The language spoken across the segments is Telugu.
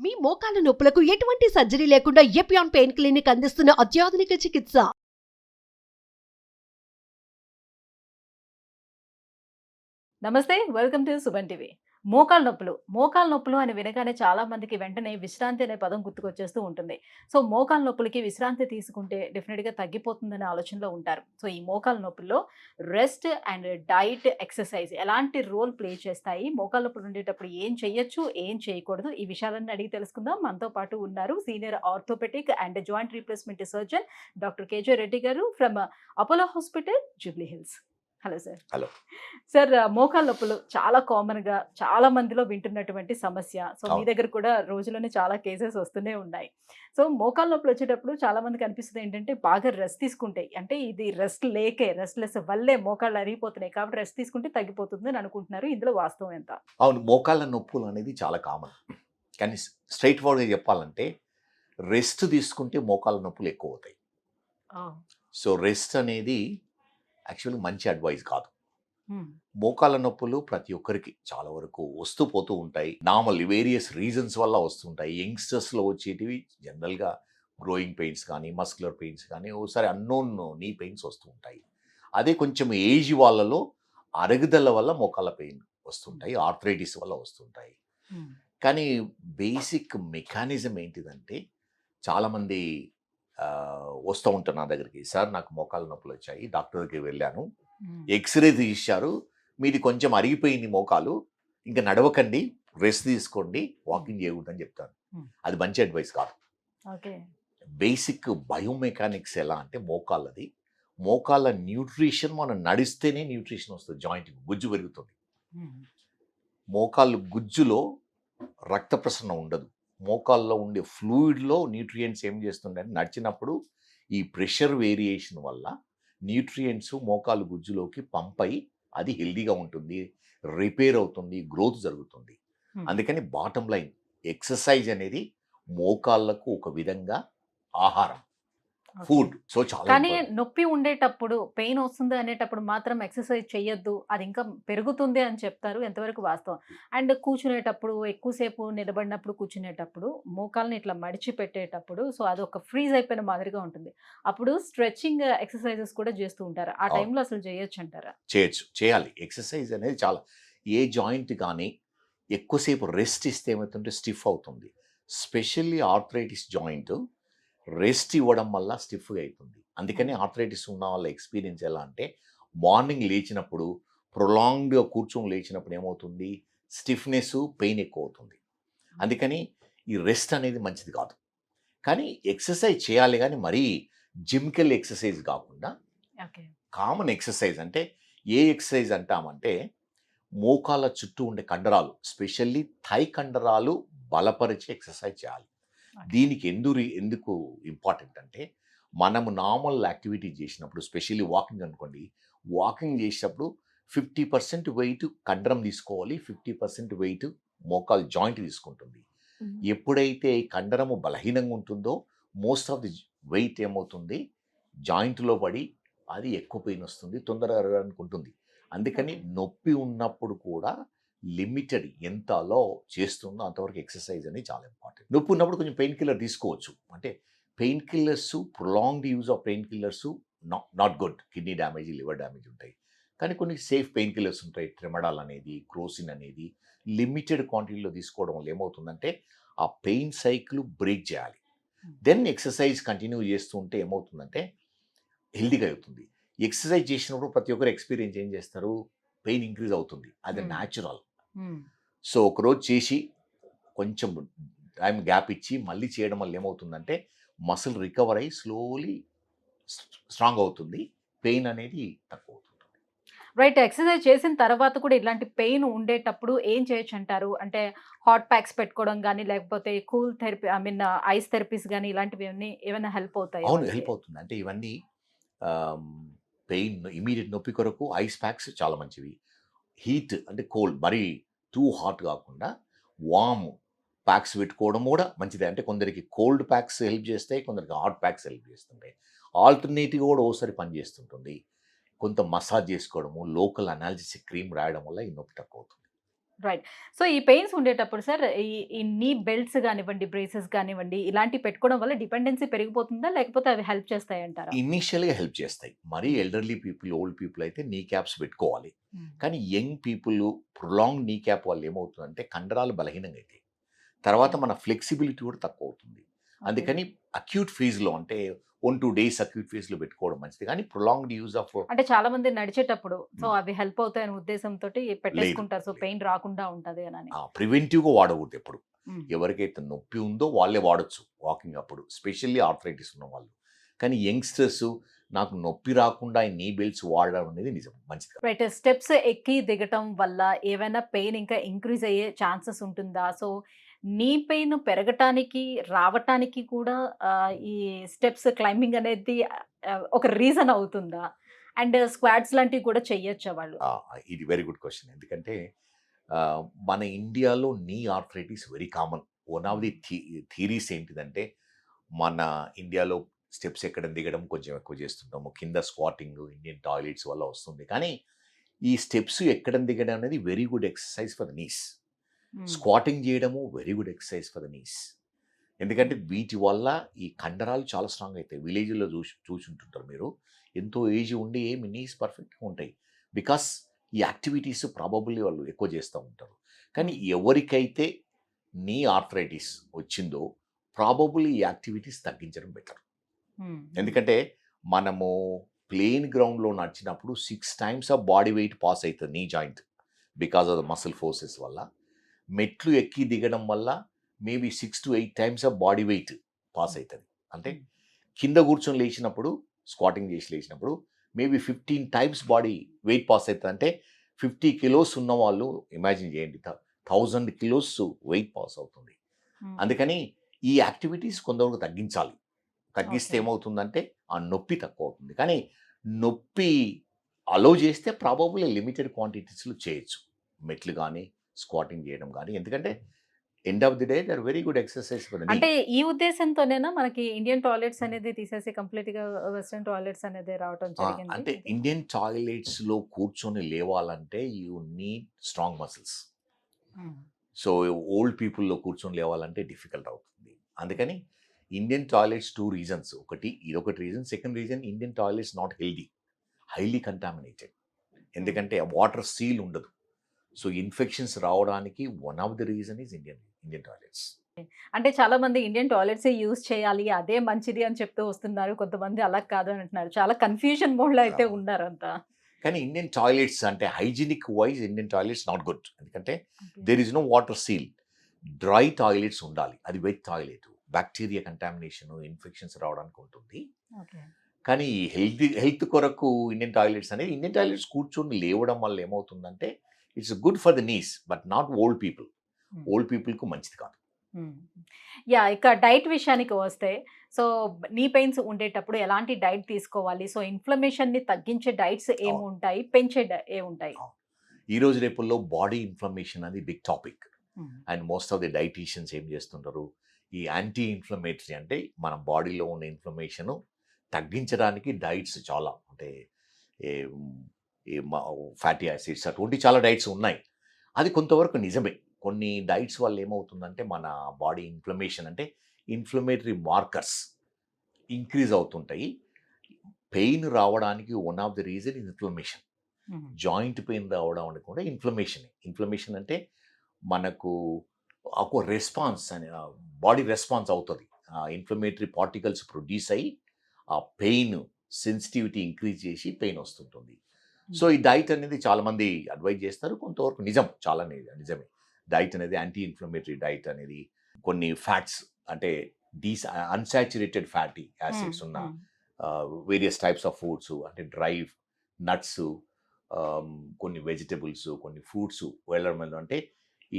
మీ మోకాల నొప్పులకు ఎటువంటి సర్జరీ లేకుండా ఎపియాన్ పెయిన్ క్లినిక్ అందిస్తున్న అత్యాధునిక చికిత్స. నమస్తే, వెల్కమ్ టు సుమన్ టీవీ. మోకాల నొప్పులు అని వినగానే చాలా మందికి వెంటనే విశ్రాంతి అనే పదం గుర్తుకొచ్చేస్తూ ఉంటుంది. సో మోకాల నొప్పులకి విశ్రాంతి తీసుకుంటే డెఫినెట్గా తగ్గిపోతుందనే ఆలోచనలో ఉంటారు. సో ఈ మోకాల నొప్పుల్లో రెస్ట్ అండ్ డైట్, ఎక్సర్సైజ్ ఎలాంటి రోల్ ప్లే చేస్తాయి, మోకాల నొప్పులు ఉండేటప్పుడు ఏం చేయొచ్చు, ఏం చేయకూడదు, ఈ విషయాలన్నీ అడిగి తెలుసుకుందాం. మనతో పాటు ఉన్నారు senior orthopaedic and joint replacement surgeon doctor KJ Reddy garu from Apollo hospital, Jubilee Hills. Hello sir. Hello sir, మోకాల నొప్పులు చాలా కామన్గా చాలా మందిలో వింటున్నటువంటి సమస్య. సో మీ అవును. దగ్గర కూడా రోజులోనే చాలా కేసెస్ వస్తూనే ఉన్నాయి. సో మోకాల నొప్పులు వచ్చేటప్పుడు చాలా మందికి అనిపిస్తుంది ఏంటంటే బాగా రెస్ట్ తీసుకుంటే, అంటే ఇది రెస్ట్లెస్ వల్లే మోకాళ్ళు అరిగిపోతున్నాయి కాబట్టి రెస్ట్ తీసుకుంటే తగ్గిపోతుంది అని అనుకుంటున్నారు. ఇందులో వాస్తవం ఎంత? అవును, మోకాళ్ళ నొప్పులు అనేది చాలా కామన్. కానీ స్ట్రైట్ ఫార్వర్డ్గా చెప్పాలంటే రెస్ట్ తీసుకుంటే మోకాళ్ళ నొప్పులు ఎక్కువ అవుతాయి. సో రెస్ట్ అనేది యాక్చువల్లీ మంచి అడ్వైస్ కాదు. మోకాళ్ళ నొప్పులు ప్రతి ఒక్కరికి చాలా వరకు వస్తూ పోతూ ఉంటాయి. నార్మల్ వేరియస్ రీజన్స్ వల్ల వస్తుంటాయి. యంగ్స్టర్స్లో వచ్చేటివి జనరల్గా గ్రోయింగ్ పెయిన్స్ కానీ, మస్కులర్ పెయిన్స్ కానీ, ఓసారి అన్నోన్ నీ పెయిన్స్ వస్తూ ఉంటాయి. అదే కొంచెం ఏజ్ వాళ్ళలో అరుగుదల వల్ల మోకాళ్ళ పెయిన్ వస్తుంటాయి, ఆర్థరైటిస్ వల్ల వస్తుంటాయి. కానీ బేసిక్ మెకానిజం ఏంటిదంటే చాలామంది వస్తూ ఉంటారు నా దగ్గరికి, సార్ నాకు మోకాళ్ళ నొప్పులు వచ్చాయి, డాక్టర్ దగ్గరికి వెళ్ళాను, ఎక్స్రే తీశారు, మీది కొంచెం అరిగిపోయింది మోకాలు, ఇంకా నడవకండి, రెస్ట్ తీసుకోండి, వాకింగ్ చేయకూడదని చెప్తాను. అది మంచి అడ్వైస్ కాదు. బేసిక్ బయోమెకానిక్స్ ఎలా అంటే మోకాళ్ళ న్యూట్రిషన్, మనం నడిస్తేనే న్యూట్రిషన్ వస్తుంది, జాయింట్ గుజ్జు పెరుగుతుంది. మోకాళ్ళు గుజ్జులో రక్త ప్రసరణ ఉండదు. మోకాల్లో ఉండే ఫ్లూయిడ్లో న్యూట్రియంట్స్ ఏం చేస్తుండే, నడిచినప్పుడు ఈ ప్రెషర్ వేరియేషన్ వల్ల న్యూట్రియంట్స్ మోకాలు గుజ్జులోకి పంప్ అయి అది హెల్దీగా ఉంటుంది, రిపేర్ అవుతుంది, గ్రోత్ జరుగుతుంది. అందుకని బాటమ్ లైన్ ఎక్సర్సైజ్ అనేది మోకాళ్ళకు ఒక విధంగా ఆహారం, ఫుడ్. సో చాలా కానీ నొప్పి ఉండేటప్పుడు, పెయిన్ వస్తుంది అనేటప్పుడు మాత్రం ఎక్సర్సైజ్ చేయొద్దు, అది ఇంకా పెరుగుతుంది అని చెప్తారు. ఎంతవరకు వాస్తవం? అండ్ కూర్చునేటప్పుడు, ఎక్కువసేపు నిలబడినప్పుడు, కూర్చునేటప్పుడు మోకాల్ని ఇట్లా మడిచి పెట్టేటప్పుడు సో అది ఒక ఫ్రీజ్ అయిపోయిన మాదిరిగా ఉంటుంది. అప్పుడు స్ట్రెచ్చింగ్ ఎక్సర్సైజెస్ కూడా చేస్తూ ఉంటారు. ఆ టైంలో అసలు చేయొచ్చు అంటారా? చేయాలి. ఎక్సర్సైజ్ అనేది చాలా, ఏ జాయింట్ కానీ ఎక్కువసేపు రెస్ట్ ఇస్తే ఏమవుతుంటే స్టిఫ్ అవుతుంది. స్పెషల్లీ ఆర్థరైటిస్ జాయింట్ రెస్ట్ ఇవ్వడం వల్ల స్టిఫ్గా అవుతుంది. అందుకని ఆర్థరైటిస్ ఉన్న వాళ్ళ ఎక్స్పీరియన్స్ ఎలా అంటే, మార్నింగ్ లేచినప్పుడు, ప్రొలాంగ్డ్గా కూర్చొని లేచినప్పుడు ఏమవుతుంది, స్టిఫ్నెస్, పెయిన్ ఎక్కువ అవుతుంది. అందుకని ఈ రెస్ట్ అనేది మంచిది కాదు. కానీ ఎక్సర్సైజ్ చేయాలి, కానీ మరీ జిమ్కెళ్ళి ఎక్సర్సైజ్ కాకుండా కామన్ ఎక్సర్సైజ్. అంటే ఏ ఎక్సర్సైజ్ అంటామంటే, మోకాళ్ళ చుట్టూ ఉండే కండరాలు, స్పెషల్లీ థై కండరాలు బలపరిచే ఎక్సర్సైజ్ చేయాలి. దీనికి ఎందుకు ఇంపార్టెంట్ అంటే, మనము నార్మల్ యాక్టివిటీ చేసినప్పుడు, స్పెషల్లీ వాకింగ్ అనుకోండి, వాకింగ్ చేసేటప్పుడు 50% వెయిట్ కండరం తీసుకోవాలి, 50% వెయిట్ మోకాలు జాయింట్ తీసుకుంటుంది. ఎప్పుడైతే ఈ కండరము బలహీనంగా ఉంటుందో మోస్ట్ ఆఫ్ ది వెయిట్ ఏమవుతుంది, జాయింట్లో పడి అది ఎక్కువ పెయిన్ వస్తుంది, తొందరగా అనుకుంటుంది. అందుకని నొప్పి ఉన్నప్పుడు కూడా లిమిటెడ్ ఎంత అలో చేస్తుందో అంతవరకు ఎక్సర్సైజ్ అనేది చాలా ఇంపార్టెంట్. నొప్పి ఉన్నప్పుడు కొంచెం పెయిన్ కిల్లర్ తీసుకోవచ్చు. అంటే pain killers, prolonged use of pain killers not good, kidney damage, liver damage ఉంటాయి. కానీ కొన్ని సేఫ్ పెయిన్ కిల్లర్స్ ఉంటాయి. ట్రెమడాల్ అనేది, క్రోసిన్ అనేది లిమిటెడ్ క్వాంటిటీలో తీసుకోవడం వల్ల ఏమవుతుందంటే ఆ పెయిన్ సైకిల్ బ్రేక్ చేయాలి. దెన్ ఎక్సర్సైజ్ కంటిన్యూ చేస్తూ ఉంటే ఏమవుతుందంటే హెల్దీగా అవుతుంది. ఎక్సర్సైజ్ చేసినప్పుడు ప్రతి ఒక్కరు ఎక్స్పీరియన్స్ ఏం చేస్తారు, పెయిన్ ఇంక్రీజ్ అవుతుంది, అది న్యాచురల్. సో ఒకరోజు చేసి కొంచెం టైం గ్యాప్ ఇచ్చి మళ్ళీ చేయడం వల్ల ఏమవుతుందంటే మసిల్ రికవర్ అయ్యి స్లోలీ స్ట్రాంగ్ అవుతుంది, పెయిన్ అనేది తక్కువ అవుతుంది. రైట్. ఎక్సర్సైజ్ చేసిన తర్వాత కూడా ఇలాంటి పెయిన్ ఉండేటప్పుడు ఏం చేయొచ్చు అంటారు? అంటే హాట్ ప్యాక్స్ పెట్టుకోవడం కానీ, లేకపోతే కూల్ థెరపీ, ఐస్ థెరపీస్ కానీ, ఇలాంటివి ఏమైనా హెల్ప్ అవుతాయి? అవును, హెల్ప్ అవుతుంది. అంటే ఇవన్నీ పెయిన్ ఇమీడియట్ నొప్పి కొరకు ఐస్ ప్యాక్స్ చాలా మంచివి. హీట్ అంటే కోల్డ్, మరీ టూ హాట్ కాకుండా వామ్ ప్యాక్స్ పెట్టుకోవడం కూడా మంచిదే. అంటే కొందరికి కోల్డ్ ప్యాక్స్ హెల్ప్ చేస్తాయి, కొందరికి హాట్ ప్యాక్స్ హెల్ప్ చేస్తుంటాయి. ఆల్టర్నేటివ్ కూడా ఓసారి పనిచేస్తుంటుంది. కొంత మసాజ్ చేసుకోవడము, లోకల్ అనాల్జెసిక్ క్రీమ్ రాయడం వల్ల ఈ నొప్పి తక్కువ అవుతుంది. రైట్. సో ఈ పెయిన్స్ ఉండేటప్పుడు సార్ ఈ నీ బెల్ట్స్ గానివ్వండి, బ్రేసెస్ గానివ్వండి ఇలాంటివి పెట్టుకోవడం వల్ల డిపెండెన్సీ పెరిగిపోతుందా? లేకపోతే అవి హెల్ప్ చేస్తాయంటారా? ఇనీషియల్‌గా హెల్ప్ చేస్తాయి. మరీ ఎల్డర్లీ పీపుల్, ఓల్డ్ పీపుల్ అయితే నీ క్యాప్స్ పెట్టుకోవాలి. కానీ యంగ్ పీపుల్ ప్రొలాంగ్డ్ నీ క్యాప్ వల్ల ఏమవుతుందంటే కండరాలు బలహీనంగా అయితాయి. తర్వాత మన ఫ్లెక్సిబిలిటీ కూడా తక్కువ అవుతుంది. అందుకని అక్యూట్ ఫేజ్‌లో అంటే 1-2 డేస్ అక్యూట్ ఫేజ్‌లో పెట్టుకోవడం మంచిది. కానీ ప్రొలాంగ్డ్ యూజ్ ఆఫ్ అంటే చాలా మంది నడిచేటప్పుడు సో అవి హెల్ప్ అవుతాయనే ఉద్దేశంతోటి పెట్టేసుకుంటారు. సో లేదు. పెయిన్ రాకుండా ఉంటది అని. ప్రివెంటివ్‌గా వాడకూడదు ఎప్పుడు. హ్మ్. ఎవరికైతే నొప్పి ఉందో వాళ్ళే వాడొచ్చు వాకింగ్ అప్పుడు. స్పెషల్లీ ఆర్థరైటిస్ ఉన్నవాళ్ళు. కానీ యంగ్‌స్టర్స్ నాకు నొప్పి రాకుండా ఈ నీ బెల్ట్స్ వాడడం అనేది నిజం మంచిది కాదు. రైట్. స్టెప్స్ ఎక్కి దిగటం వల్ల ఏవైనా పెయిన్ ఇంకా ఇంక్రీజ్ అయ్యే ఛాన్సెస్ ఉంటుందా? సో నీ పెయిన్ పెరగటానికి, రావటానికి కూడా ఈ స్టెప్స్ క్లైంబింగ్ అనేది ఒక రీజన్ అవుతుందా? అండ్ స్క్వాట్స్ లాంటివి కూడా చెయ్యొచ్చా వాళ్ళు? ఇది వెరీ గుడ్ క్వెషన్. ఎందుకంటే మన ఇండియాలో నీ arthritis very common. One of the theories ఏంటిదంటే మన ఇండియాలో స్టెప్స్ ఎక్కడం దిగడం కొంచెం ఎక్కువ చేస్తుంటాము. కింద స్క్వాటింగ్, ఇండియన్ టాయిలెట్స్ వల్ల వస్తుంది. కానీ ఈ స్టెప్స్ ఎక్కడం దిగడం అనేది very good exercise for the knees. Squatting చేయడము very good exercise for the knees. ఎందుకంటే వీటి వల్ల ఈ కండరాలు చాలా స్ట్రాంగ్ అవుతాయి. విలేజ్లో చూసుంటుంటారు మీరు. ఎంతో ఏజ్ ఉండి ఏమి నీస్ పర్ఫెక్ట్గా ఉంటాయి. బికాస్ ఈ యాక్టివిటీస్ ప్రాబబ్లీ వాళ్ళు ఎక్కువ చేస్తూ ఉంటారు. కానీ ఎవరికైతే నీ ఆర్థరైటిస్ వచ్చిందో ప్రాబబ్లీ ఈ యాక్టివిటీస్ తగ్గించడం బెటర్. ఎందుకంటే మనము ప్లేన్ గ్రౌండ్లో నడిచినప్పుడు 6 times of body weight pass అవుతుంది knee joint because of the muscle forces వల్ల. మెట్లు ఎక్కి దిగడం వల్ల maybe 6 to 8 times of body weight pass అవుతుంది. అంటే కింద కూర్చొని లేచినప్పుడు స్క్వాటింగ్ చేసి లేచినప్పుడు maybe 15 times body weight pass అవుతుంది. అంటే 50 kilos ఉన్న వాళ్ళు ఇమాజిన్ చేయండి 1000 kilos వెయిట్ పాస్ అవుతుంది. అందుకని ఈ యాక్టివిటీస్ కొంతవరకు తగ్గించాలి. తగ్గిస్తే ఏమవుతుందంటే ఆ నొప్పి తక్కువ అవుతుంది. కానీ నొప్పి అలో చేస్తే ప్రాబబ్లీ లిమిటెడ్ క్వాంటిటీస్లో చేయొచ్చు. మెట్లు కానీ స్క్వాటింగ్ చేయడం కానీ. ఎందుకంటే end of the day they are very good exercise for the knee. అంటే ఈ ఉద్దేశంతోనేనా మనకి ఇండియన్ టాయిలెట్స్ అనేది తీసేసి కంప్లీట్ గా వెస్టర్న్ టాయిలెట్స్ అనేది రావటం జరిగింది? అంటే ఇండియన్ టాయిలెట్స్లో కూర్చొని లేవాలంటే you need strong muscles. So old పీపుల్లో కూర్చొని లేవాలంటే డిఫికల్ట్ అవుతుంది. అందుకని ఇండియన్ టాయిలెట్స్ 2 reasons. ఇదొకటి reason. Second reason Indian toilets not healthy, highly contaminated. ఎందుకంటే వాటర్ సీల్ ఉండదు. సో ఇన్ఫెక్షన్స్ రావడానికి one of the reason is Indian toilets. అంటే చాలా మంది ఇండియన్ టాయిలెట్స్ యూజ్ చేయాలి అదే మంచిది అని చెప్తూ వస్తున్నారు. కొంతమంది అలా కాదు అని అంటున్నారు. చాలా కన్ఫ్యూజన్ మోడ్ లో అయితే ఉన్నారు అంతా. కానీ ఇండియన్ టాయిలెట్స్ అంటే hygienic wise Indian toilets not good. ఎందుకంటే there is no water seal. Dry toilets ఉండాలి. అది wet toilet. Bacteria contamination, infections రావడానికి ఉంటుంది. కానీ హెల్త్ కొరకు ఇండియన్ టాయిలెట్స్ కూర్చొని లేవడం వల్ల ఏమవుతుందంటే it's good for the knees but not old people. Old పీపుల్కు మంచిది కాదు. యా, ఇక డైట్ విషయానికి వస్తే సో నీ పెయిన్స్ ఉండేటప్పుడు ఎలాంటి డైట్ తీసుకోవాలి? సో ఇన్ఫ్లమేషన్ ని తగ్గించే డైట్స్ ఏముంటాయి, పెంచే ఏముంటాయి? ఈ రోజు రేపుల్లో బాడీ ఇన్ఫ్లమేషన్ అది big topic. And most of the dieticians ఏం చేస్తుంటారు, ఈ యాంటీ ఇన్ఫ్లమేటరీ అంటే మన బాడీలో ఉన్న ఇన్ఫ్లమేషన్ తగ్గించడానికి డైట్స్ చాలా అంటే ఫ్యాటీ యాసిడ్స్ అటువంటి చాలా డైట్స్ ఉన్నాయి. అది కొంతవరకు నిజమే. కొన్ని డైట్స్ వల్ల ఏమవుతుందంటే మన బాడీ ఇన్ఫ్లమేషన్ అంటే ఇన్ఫ్లమేటరీ మార్కర్స్ ఇంక్రీజ్ అవుతుంటాయి. పెయిన్ రావడానికి one of the reason inflammation. Joint pain రావడానికి కూడా ఇన్ఫ్లమేషన్ అంటే మనకు ఒక రెస్పాన్స్ అని బాడీ రెస్పాన్స్ అవుతుంది. ఇన్ఫ్లమేటరీ పార్టికల్స్ ప్రొడ్యూస్ అయ్యి ఆ పెయిన్ సెన్సిటివిటీ ఇంక్రీజ్ చేసి పెయిన్ వస్తుంటుంది. సో ఈ డైట్ అనేది చాలామంది అడ్వైజ్ చేస్తారు. కొంతవరకు చాలా నిజమే. డైట్ అనేది యాంటీ ఇన్ఫ్లమేటరీ డైట్ అనేది కొన్ని ఫ్యాట్స్ అంటే అన్సాచురేటెడ్ ఫ్యాటీ యాసిడ్స్ ఉన్న వేరియస్ టైప్స్ ఆఫ్ ఫుడ్స్ అంటే డ్రై నట్స్, కొన్ని వెజిటబుల్స్, కొన్ని ఫ్రూట్స్ వెళ్ళడం అంటే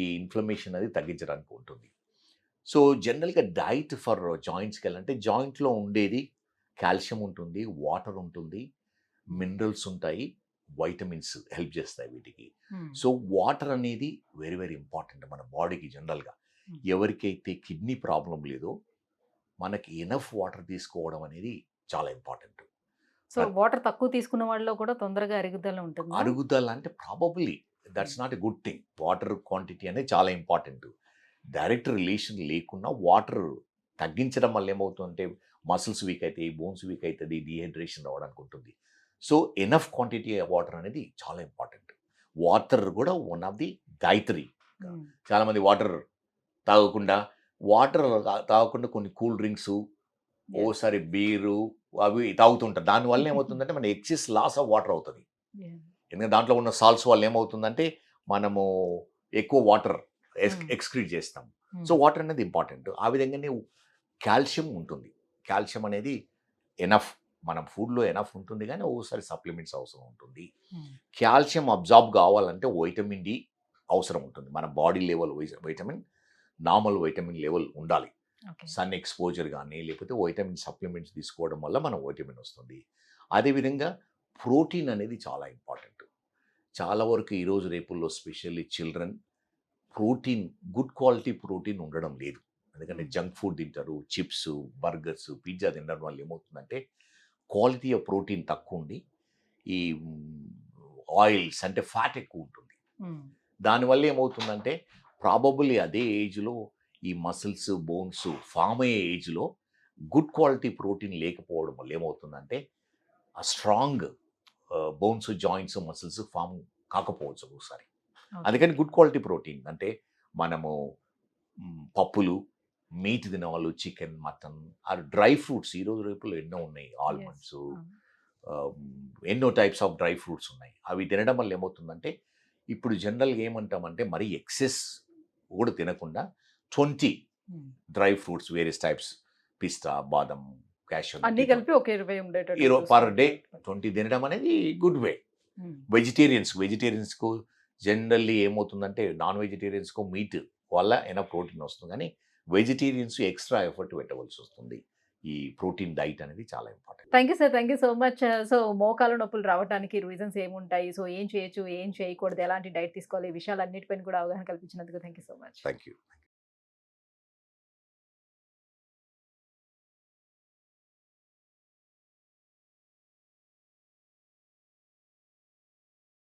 ఈ ఇన్ఫ్లమేషన్ అది తగ్గించడానికి ఉంటుంది. సో జనరల్గా డైట్ ఫర్ జాయింట్స్కి వెళ్ళాలంటే జాయింట్లో ఉండేది కాల్షియం ఉంటుంది, వాటర్ ఉంటుంది, మినరల్స్ ఉంటాయి, వైటమిన్స్ హెల్ప్ చేస్తాయి వీటికి. సో వాటర్ అనేది వెరీ వెరీ ఇంపార్టెంట్ మన బాడీకి. జనరల్గా ఎవరికైతే కిడ్నీ ప్రాబ్లం లేదో మనకి ఎనఫ్ వాటర్ తీసుకోవడం అనేది చాలా ఇంపార్టెంట్. సో వాటర్ తక్కువ తీసుకున్న వాళ్ళలో కూడా తొందరగా అరుగుదల ఉంటుంది. అరుగుదల అంటే probably that's not a good thing. Water quantity అనేది చాలా ఇంపార్టెంట్. డైరెక్ట్ రిలేషన్ లేకుండా వాటర్ తగ్గించడం వల్ల ఏమవుతుందంటే మసిల్స్ వీక్ అవుతాయి, బోన్స్ వీక్ అవుతుంది, డీహైడ్రేషన్ రావడానికి ఉంటుంది. సో ఎనఫ్ క్వాంటిటీ వాటర్ అనేది చాలా ఇంపార్టెంట్. వాటర్ కూడా వన్ ఆఫ్ ది గాయత్రి. చాలామంది వాటర్ తాగకుండా కొన్ని కూల్ డ్రింక్స్, ఓసారి బీరు అవి తాగుతుంటారు. దానివల్ల ఏమవుతుందంటే మన ఎక్సెస్ లాస్ ఆఫ్ వాటర్ అవుతుంది. ఎందుకంటే దాంట్లో ఉన్న సాల్ట్స్ వల్ల ఏమవుతుందంటే మనము ఎక్కువ వాటర్ ఎక్స్క్రీట్ చేస్తాం. సో వాటర్ అనేది ఇంపార్టెంట్. ఆ విధంగానే కాల్షియం ఉంటుంది. కాల్షియం అనేది ఎనఫ్, మనం ఫుడ్లో ఎనఫ్ ఉంటుంది, కానీ ఒక్కోసారి సప్లిమెంట్స్ అవసరం ఉంటుంది. కాల్షియం అబ్జార్బ్ కావాలంటే వైటమిన్ డి అవసరం ఉంటుంది. మన body level normal vitamin level ఉండాలి. సన్ ఎక్స్పోజర్ కానీ లేకపోతే వైటమిన్ సప్లిమెంట్స్ తీసుకోవడం వల్ల మన వైటమిన్ వస్తుంది. అదేవిధంగా ప్రోటీన్ అనేది చాలా ఇంపార్టెంట్. చాలా వరకు ఈరోజు రేపుల్లో specially children protein, good quality protein ఉండడం లేదు. ఎందుకంటే జంక్ ఫుడ్ తింటారు, చిప్స్, బర్గర్స్, పిజ్జా తినడం వల్ల ఏమవుతుందంటే క్వాలిటీ ఆఫ్ ప్రోటీన్ తక్కువ ఉండి ఈ ఆయిల్స్ అంటే ఫ్యాట్ ఎక్కువ ఉంటుంది. దానివల్ల ఏమవుతుందంటే ప్రాబబుల్లీ అదే ఏజ్లో ఈ మసిల్స్, బోన్స్ ఫామ్ అయ్యే ఏజ్లో గుడ్ క్వాలిటీ ప్రోటీన్ లేకపోవడం వల్ల ఏమవుతుందంటే ఆ strong bones, joints, muscles form కాకపోవచ్చు ఒకసారి. అందుకని గుడ్ క్వాలిటీ ప్రోటీన్ అంటే మనము పప్పులు, మీట్ తినవాళ్ళు, chicken, mutton, or dry fruits. ఈరోజు రేపులో ఎన్నో ఉన్నాయి, ఆల్మండ్స్, ఎన్నో టైప్స్ ఆఫ్ డ్రై ఫ్రూట్స్ ఉన్నాయి. అవి తినడం వల్ల ఏమవుతుందంటే ఇప్పుడు జనరల్గా ఏమంటామంటే మరీ ఎక్సెస్ కూడా తినకుండా 20 డ్రై ఫ్రూట్స్, వేరియస్ టైప్స్, పిస్తా, బాదం, క్యాషూ అన్ని కలిపి ఒక 20 ఉండేటట్టు పర్ డే 20 తినడం అనేది గుడ్ వే. వెజిటేరియన్స్కు జనరల్లీ ఏమవుతుందంటే నాన్ వెజిటేరియన్స్కు మీట్ వల్ల ఏమైనా ప్రోటీన్ వస్తుంది, కానీ వెజిటేరియన్స్ ఎక్స్ట్రా ఎఫర్ట్ పెట్టవలసి వస్తుంది. ఈ ప్రోటీన్ డైట్ అనేది చాలా important. Thank you sir, thank you so much. So మోకాలు నొప్పులు రావడానికి రీజన్స్ ఏముంటాయి, సో ఏం చేయొచ్చు, ఏం చేయకూడదు, ఎలాంటి డైట్ తీసుకోవాలి, ఈ విషయాలన్నిటిపైన కూడా అవగాహన కల్పించినందుకు thank you so much. Thank you.